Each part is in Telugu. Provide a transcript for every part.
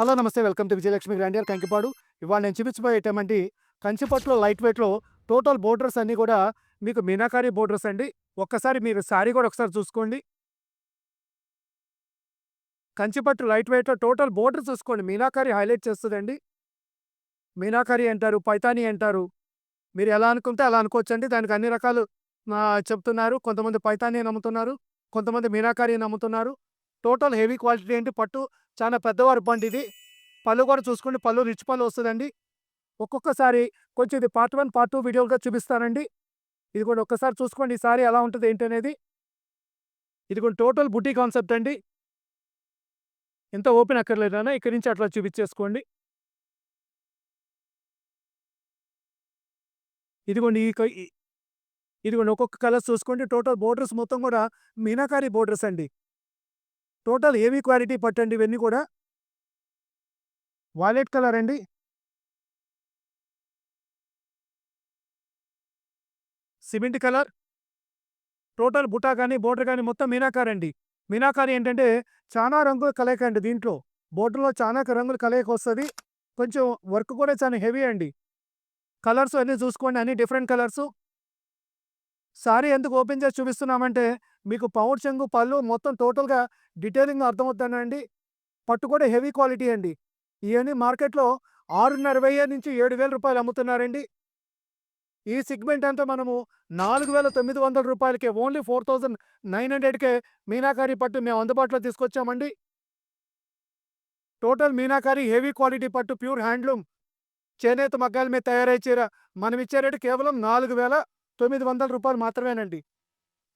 హలో నమస్తే welcome to Vijayalakshmi grandeur Kankipadu. ఇవాళ నేను చూపించబోయేటటువంటి కంచిపట్టులో లైట్ వెయిట్‌లో టోటల్ బోర్డర్స్ అన్నీ కూడా మీకు మీనాకారి బోర్డర్స్ అండి. ఒక్కసారి మీరు శారీ కూడా ఒకసారి చూసుకోండి. కంచిపట్టు లైట్ వెయిట్‌లో టోటల్ బోర్డర్ చూసుకోండి. మీనాకారి హైలైట్ చేస్తదండి. మీనాకారి అంటారు, పైతాని అంటారు. మీరు ఎలా అనుకుంటే అలా అనుకోవచ్చండి. దానికి అన్ని రకాలు చెప్తున్నారు. కొంతమంది పైతాని అని అమ్ముతున్నారు. కొంతమంది మీనాకారి అని అమ్ముతున్నారు. టోటల్ హెవీ క్వాలిటీ ఏంటి పట్టు చాలా పెద్దవారి బండిది. పళ్ళు కూడా చూసుకోండి. పళ్ళు రిచ్ పళ్ళు వస్తదండి. ఒక్కొక్కసారి కొంచెం ఇది పార్ట్ 1, పార్ట్ 2 వీడియోలుగా చూపిస్తానండి. ఇది కూడా ఒక్కసారి చూసుకోండి ఈ సారీ ఎలా ఉంటది ఏంటనేది. ఇది కూడా టోటల్ బుటీ కాన్సెప్ట్ అండి. ఇంత ఓపెన్ అక్కర్లేదు నాన్న. ఇక్కడి నుంచి అట్లా చూపించేసుకోండి. ఇదిగోండి ఈ క ఇ ఇదిగోండి ఒక్కొక్క కలర్స్ చూసుకోండి. టోటల్ బోర్డర్స్ మొత్తం కూడా మీనాకారి బోర్డర్స్ అండి. టోటల్ హెవీ క్వాలిటీ పట్టండి ఇవన్నీ కూడా. వాలెట్ కలర్ అండి. Cement colour. టోటల్ బుటా గాని, బోర్డర్ గాని మొత్తం మీనాకారి అండి. మీనాకారి ఏంటంటే చానా రంగుల కలయిక అండి దీంట్లో. బోర్డర్‌లో చానా రంగుల కలయిక వస్తది. కొంచెం వర్క్ కూడా చాలా హెవీ అండి. కలర్స్ అన్నీ చూసుకోండి. అన్ని డిఫరెంట్ కలర్సు. సారీ ఎందుకు ఓపెన్ చేసి చూపిస్తున్నామంటే, మీకు పౌండ్ చెంగు, పళ్ళు మొత్తం టోటల్‌గా డీటెయిలింగ్‌గా అర్థమవుద్దనండి. పట్టు కూడా హెవీ క్వాలిటీ అండి. ఇయన్నీ మార్కెట్‌లో రూ. 6,500-7,000 అమ్ముతున్నారండి. ఈ సెగ్మెంట్ అంతా మనము రూ. 4,900కే ఓన్లీ 4,900కే మీనాకారి పట్టు మేము అందుబాటులో తీసుకొచ్చామండి. టోటల్ మీనాకారి హెవీ క్వాలిటీ పట్టు ప్యూర్ హ్యాండ్లూమ్ చేనేత మగ్గాల మీద తయారయ్యే చీర మనం ఇచ్చే రేటు కేవలం రూ. 4,900 మాత్రమేనండి.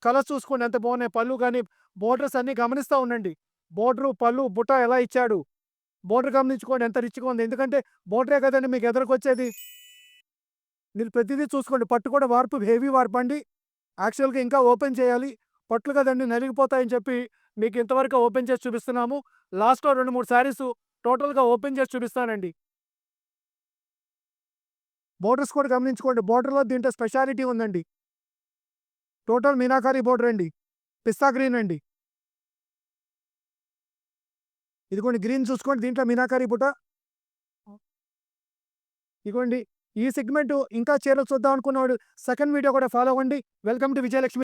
కలర్స్ చూసుకోండి ఎంత బాగున్నాయి. పళ్ళు గాని, బోర్డర్స్ అన్నీ గమనిస్తా ఉండండి. బోర్డరు, పళ్ళు, బుట్ట ఎలా ఇచ్చాడు. బోర్డర్ గమనించుకోండి ఎంత రిచ్‌గా ఉంది. ఎందుకంటే బోర్డరే కదండీ మీకు ఎదరకొచ్చేది. మీరు ప్రతిదీ చూసుకోండి. పట్టు కూడా వార్పు హెవీ వార్పండి. యాక్చువల్‌గా ఇంకా ఓపెన్ చేయాలి. పట్లు కదండీ నలిగిపోతాయని చెప్పి మీకు ఇంతవరకు ఓపెన్ చేసి చూపిస్తున్నాము. లాస్ట్‌లో 2, 3 శారీసు టోటల్‌గా ఓపెన్ చేసి చూపిస్తానండి. బోర్డర్స్ కూడా గమనించుకోండి. బోర్డర్‌లో దీంట్లో స్పెషాలిటీ ఉందండి. టోటల్ మీనాకారి బోర్డర్ అండి. పిస్తా గ్రీన్ అండి. ఇదిగోండి గ్రీన్ చూసుకోండి. దీంట్లో మీనాకారి బుట్ట. ఇగోండి ఈ సెగ్మెంటు ఇంకా చీరలు చూద్దాం అనుకున్నవాడు సెకండ్ వీడియో కూడా ఫాలో అవ్వండి. Welcome to Vijayalakshmi.